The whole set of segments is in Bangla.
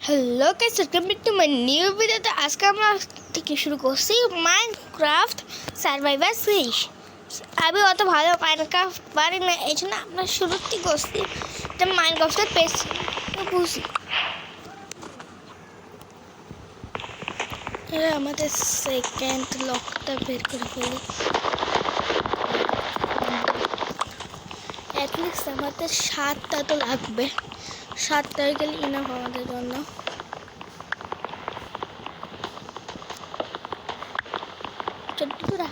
Hello guys, welcome back to my new ভিডিওতে। আজকে আমরা থেকে শুরু করছি মাইনক্রাফট সার্ভাইভার সিরিজ। আমি অত ভালো মাইনক্রাফট পারি না, এই জন্য আমরা শুরুতেই করছি যে মাইনক্রাফটের পেজ বুঝি। আমাদের সেকেন্ড লকটা বের করে ফেলি। অ্যাটলিস্ট আমাদের 7টা তো লাগবে, 7টা গেলে ইনাফ আমাদের জন্য।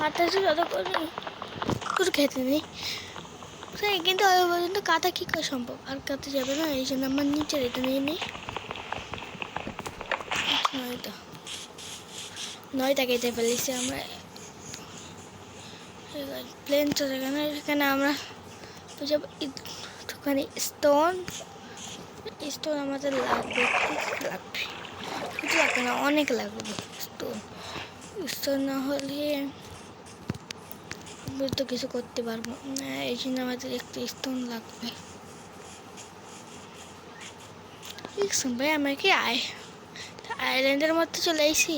হাত আছে যত করে খেতে নেই, কিন্তু ওই পর্যন্ত কাটা কী করে সম্ভব? আর কাটতে যাবে না, এই জন্য আমার নিচে রেখে নিয়ে নিই। 9টা কেটে ফেলেছি আমরা। প্লেন তো এখানে আমরা যাবো। একটুখানি স্টোন আমাদের লাগবে লাগবে না, অনেক লাগবে স্টোন না হলে তো কিছু করতে পারবো না, এই জন্য আমাদের একটু স্টোন লাগবে। ভাই আমরা কি আইল্যান্ডের মধ্যে চলে এসেছি।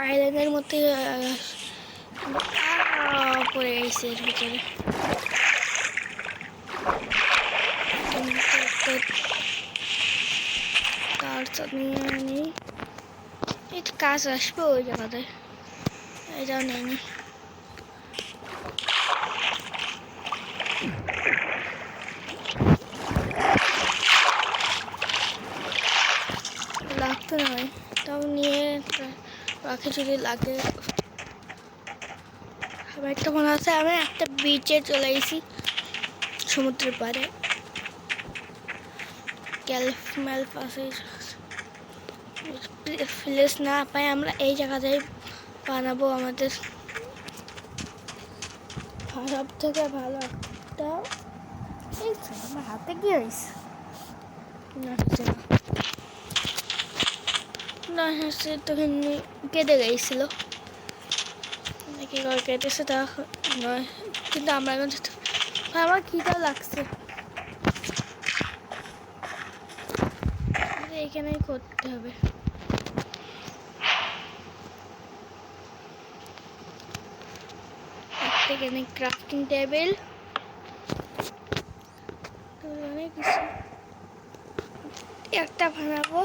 আইল্যান্ডের মধ্যে পড়ে গেছি এর ভিতরে। এটা কাজ আসবে ওই জায়গাতে, এটাও নেয়নি। লাগতো নয়, তাও নিয়ে রাখে যদি লাগে। আমার একটা মনে আছে আমি একটা বিচে চলে এসেছি, সমুদ্রের পাড়ে। ক্যালফমেল পাশে ফ্লেস না পাই আমরা এই জায়গাটাই বানাবো আমাদের সব থেকে ভালো একটা। আমার হাতে কি হয়েছে? না হচ্ছে তখন কেটে গেছিল, নাকি কেটেছে তা নয়, কিন্তু আমরা এখন আমার খিদা লাগছে, এখানেই করতে হবে। এখানে ক্রাফটিং টেবিল, অনেক কিছু একটা বানাবো।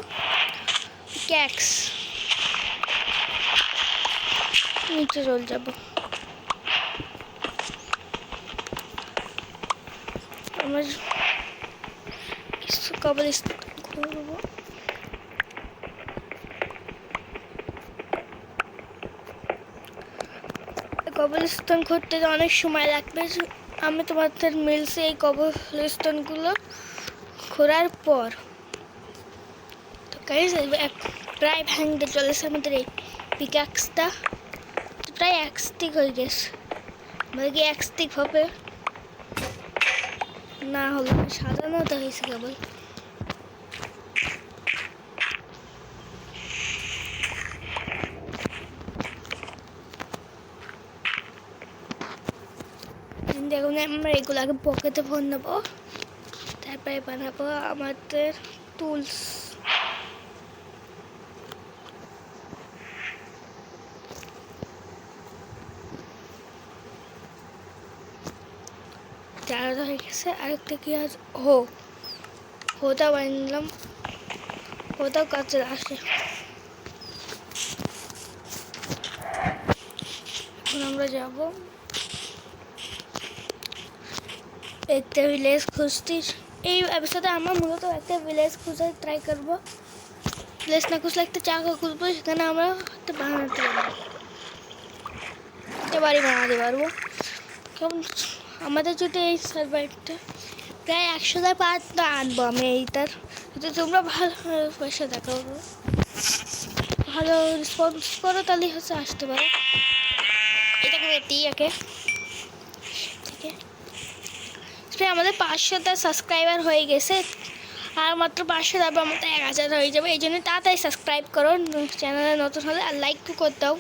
ক্যাক্স নিচে চলে যাবো। আমার কিছু কবল করবো। কবলস্টোন করতে অনেক সময় লাগবে। আমি তোমাদের মিলছে এই কবলস্টোনগুলো ঘোরার পর তো গাইস প্রায় ভাঙতে চলেছে আমাদের এই পিক্যাক্সটা, প্রায় এক স্টিক হয়ে গেছে। আমাদের কি এক স্টিক হবে না? হলো সাজানো তো হয়েছে কেবল। দেখুন আমরা এগুলো আগে পকেটে ফোন নেবো, তারপরে বানাবো আমাদের টুলস। চারটা হয়ে গেছে, আরেকটা কি আছে? হোটা বানিলাম, হোটাও কাজে আসে। এখন আমরা যাবো একটা ভিলেজ খুঁজতে। এই এপিসোডে আমরা মূলত একটা ভিলেজ খুঁজে ট্রাই করবো। ভিলেজ না খুঁজলে একটা জায়গা খুঁজবো, সেখানে আমরা একটা বানাতে পারবো, একটা বাড়ি বানাতে পারবো। কেমন আমাদের যদি এই সার্ভাইভটা প্রায় 100টা পার্ট আনবো আমি এইটার, যদি তোমরা ভালো পয়সা দেখাবো, ভালো রেসপন্স করো, তাহলে হচ্ছে আসতে পারো। এটাকে বেটি একে আমাদের 500টা সাবস্ক্রাইবার হয়ে গেছে, আর মাত্র 500 যাবে আমাদের 1000 হয়ে যাবে। এই জন্য তাড়াতাড়ি সাবস্ক্রাইব করো চ্যানেলে নতুন হলে, আর লাইক তো করে দাও।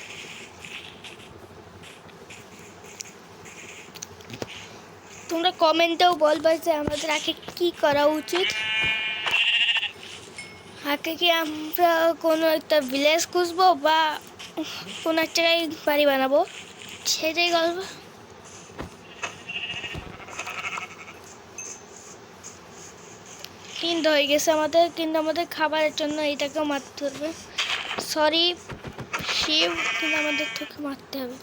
তোমরা কমেন্টেও বলবে যে আমাদের আগে কি করা উচিত। আগে কি আমরা কোনো একটা ভিলেজ খুঁজবো বা কোনো এক জায়গায় বাড়ি বানাবো, সেটাই গল্প। কিন্তু হয়ে গেছে আমাদের, কিন্তু আমাদের খাবারের জন্য এইটাকেও মারতে হবে। সরি শিব, কিন্তু আমাদের তোকে মারতে হবে।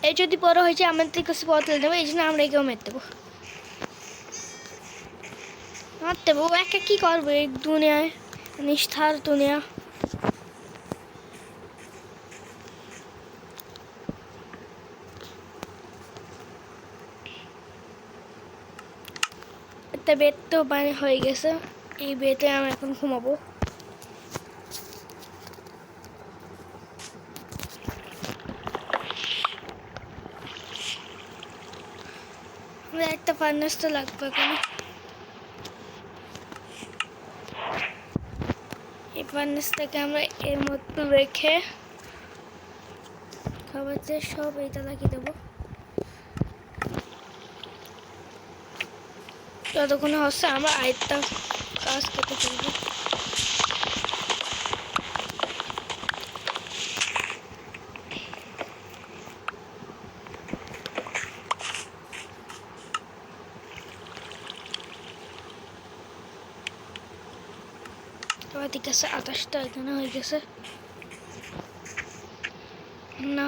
এই যদি বড় হয়েছে আমাদের কাছে বদলে দেবো, এই জন্য আমরা একেও মেরে দেবো, মারতে দেবো। ও একা কী করবে এই দুনিয়ায়, নিষ্ঠার দুনিয়া। একটা বেড তো হয়ে গেছে, এই বেডে আমরা এখন ঘুমাবো। আমাদের একটা ফার্নেস তো লাগবে এখানে। এই ফার্নেসটাকে আমরা এর মধ্যে রেখে খাবার সব এইটা লাগিয়ে দেবো। যতক্ষণ হচ্ছে আমরা আরেকটা কাজ করতে চলবো। ঠিক আছে, 28টা এখানে হয়ে গেছে না,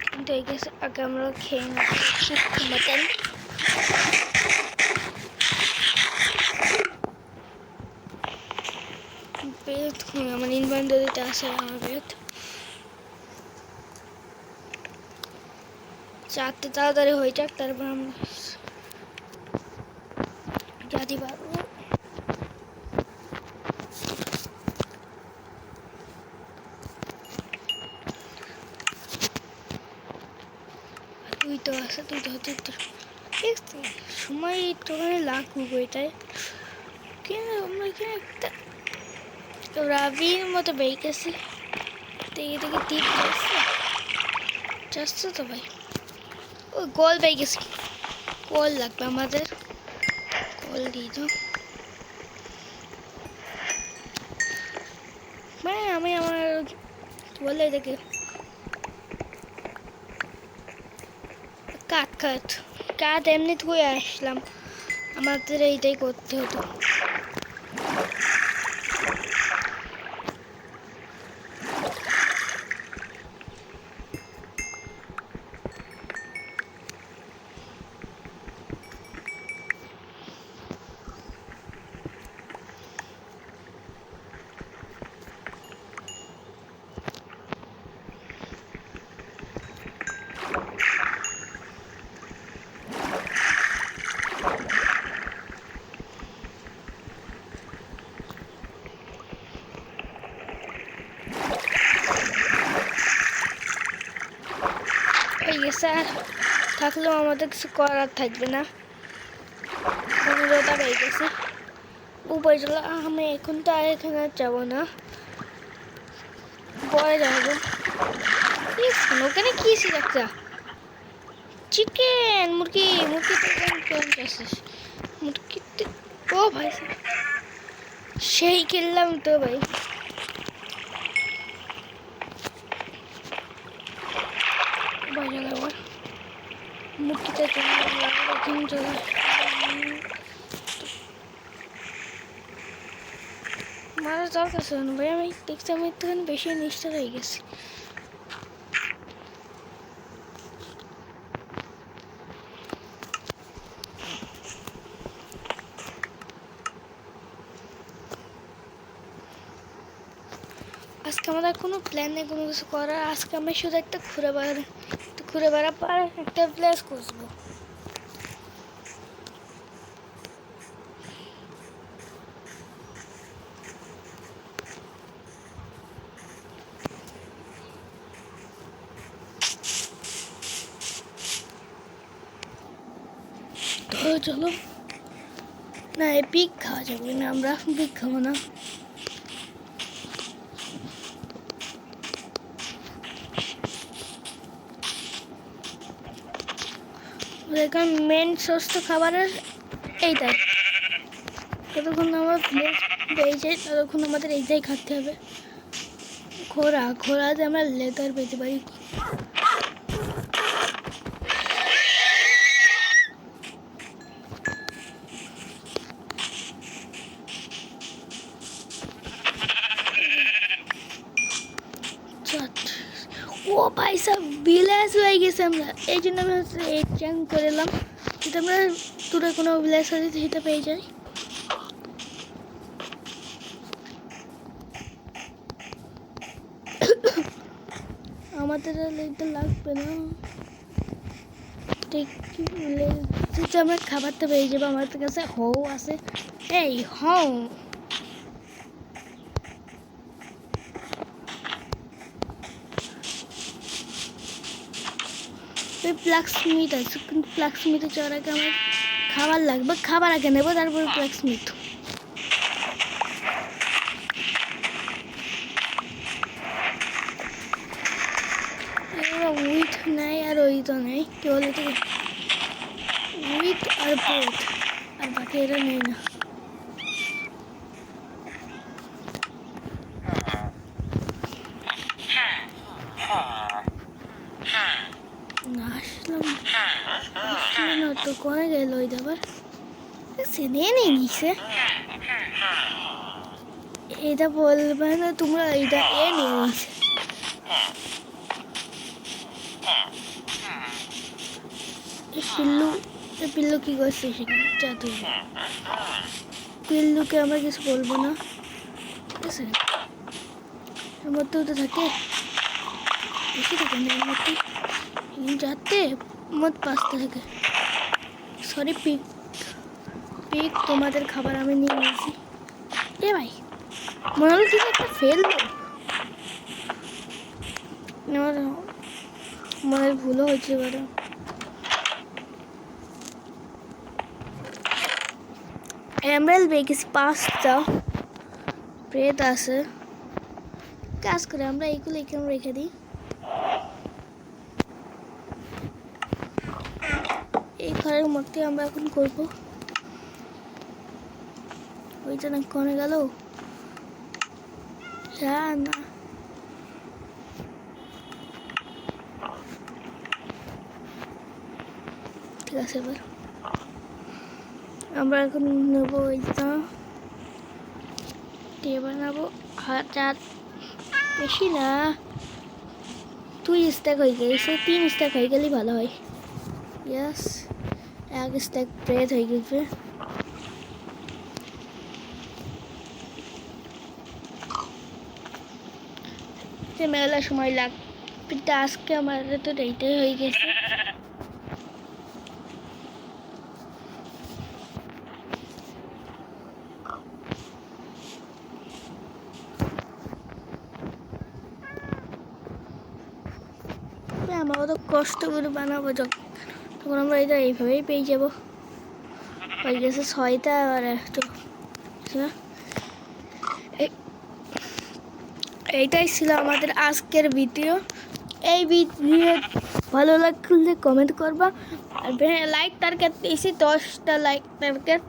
কিন্তু হয়ে গেছে। আগে আমরা খেয়ে মতন বেদ, আমার ইনভেন্টরিতে আছে আমার বেদ। চারটে তাড়াতাড়ি হয়ে যাক, তারপর আমরা জাতি পারবো। তুই তো আছে, তুই তো সময় একটুখানি লাগুক ওইটাই। কিন্তু আমরা এখানে একটা রাবির মতো বেরিয়েছি, দেখে দেখে তীর যাচ্ছে তো ভাই। ও গোল পেয়ে গেছি, গোল লাগবে আমাদের, গোল দিয়ে দাও। মানে আমি আমার বলে এটাকে কাঠ এমনি ধুয়ে আসলাম, আমাদের এইটাই করতে হতো। স্যার থাকলেও আমাদের কিছু করার থাকবে না, 15টা পেয়ে গেছে। উপায় চলো, আমি এখন তো আর এখানে যাবো না, পরে যাবো। ওখানে কি শিখাচ্ছা? চিকেন, মুরগি, মুরগি মুরগি। ও ভাই সেই কিনলাম তো ভাই। মুরগিটা মারা দরকার ছিল না ভাই, আমি দেখছি আমি একটুখানি বেশি নিষ্ঠা হয়ে গেছি। আজকে আমাদের কোনো প্ল্যান নেই কোনো কিছু করার, আজকে আমি শুধু একটা ঘুরে বেড়াবার একটা প্লেস খুঁজবো। তো চলো না, এই পিক খাওয়া যাবে না, আমরা পিক খাবো না। এখানে মেন সোর্স তো খাবারের এইটাই। যতক্ষণ আমরা পেয়ে যাই ততক্ষণ আমাদের এইটাই খাটতে হবে। খোরাতে আমরা লেদার পেতে পারি। ও ভাই সব বিলাস হয়ে গেছে আমরা, এই জন্য আমি এই চ্যাং করে এলাম যাতে আমরা দূরে কোনো বিলাস আছে সেটা পেয়ে যাই। আমাদের এটা লাগবে না, ঠিক আমরা খাবারটা পেয়ে যাবো। আমাদের কাছে হও আছে, এই হও ব্ল্যাকস্মিথ আছে, কিন্তু ব্ল্যাকস্মিথে যাওয়ার আগে আমার খাবার লাগবে, খাবার আগে নেবো তারপরে ব্ল্যাকস্মিথ। উইথ নেই আর ওই তো নেই, কেবল এটা উইথ আর বোথ, আর বাকি এরা নেই না। আসলাম না তো কোনে গেল ওই দাবার সেনে নিয়ে নিছে। এটা বলবে না তোমরা, এটা এ নিয়ে নিছে। পিল্লু কি করছে সেখানে? জাদু পিল্লুকে আমরা কিছু বলবো না, ঠিক আছে? এর মধ্যেও তো থাকে, বেশি থাকে না এর মধ্যে, যাতে মত পাঁচতে থাকে। সরি পিক তোমাদের খাবার আমি নিয়ে নিয়েছি। এ ভাই মনে হলো কিছু একটা ফেলবো, মনের ভুলও হয়েছে এবারে। এমরাল পেয়ে গেছি 5টা, প্রেত আছে। কাজ করে আমরা এইগুলো এখানে রেখে দিই। এই ঘরের মধ্যে আমরা এখন করবো। ওইটা না কোনে গেল? না ঠিক আছে, এবার আমরা এখন নেবো ওইটা, বানাবো 1000, বেশি না 2 স্ট্যাক হয়ে গেছে, 3 স্ট্যাক হয়ে গেলেই ভালো হয়। ইয়াস 1 স্ট্যাক ব্রেড হয়ে গেছে। মেলা সময় লাগবে, আজকে আমাদের তো এইটাই হয়ে গেছে। আমরা তো কষ্ট করে বানাবো, তখন আমরা এটা এইভাবেই পেয়ে যাবো। হয়ে গেছে 6টা, আর একটু এইটাই ছিল আমাদের আজকের ভিডিও। এই ভিডিও ভালো লাগলে কমেন্ট করবা, আর লাইক টার্গেট দিয়েছি 10টা লাইক টার্গেট।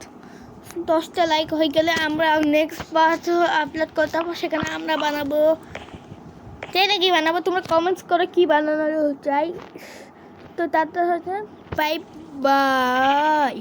10টা লাইক হয়ে গেলে আমরা নেক্সট পার্ট আপলোড করতে হবে, সেখানে আমরা বানাবো। চাইলে কি বানাবো তোমরা কমেন্টস করো কি বানানো চাই। তো তার হচ্ছে বাই বাই।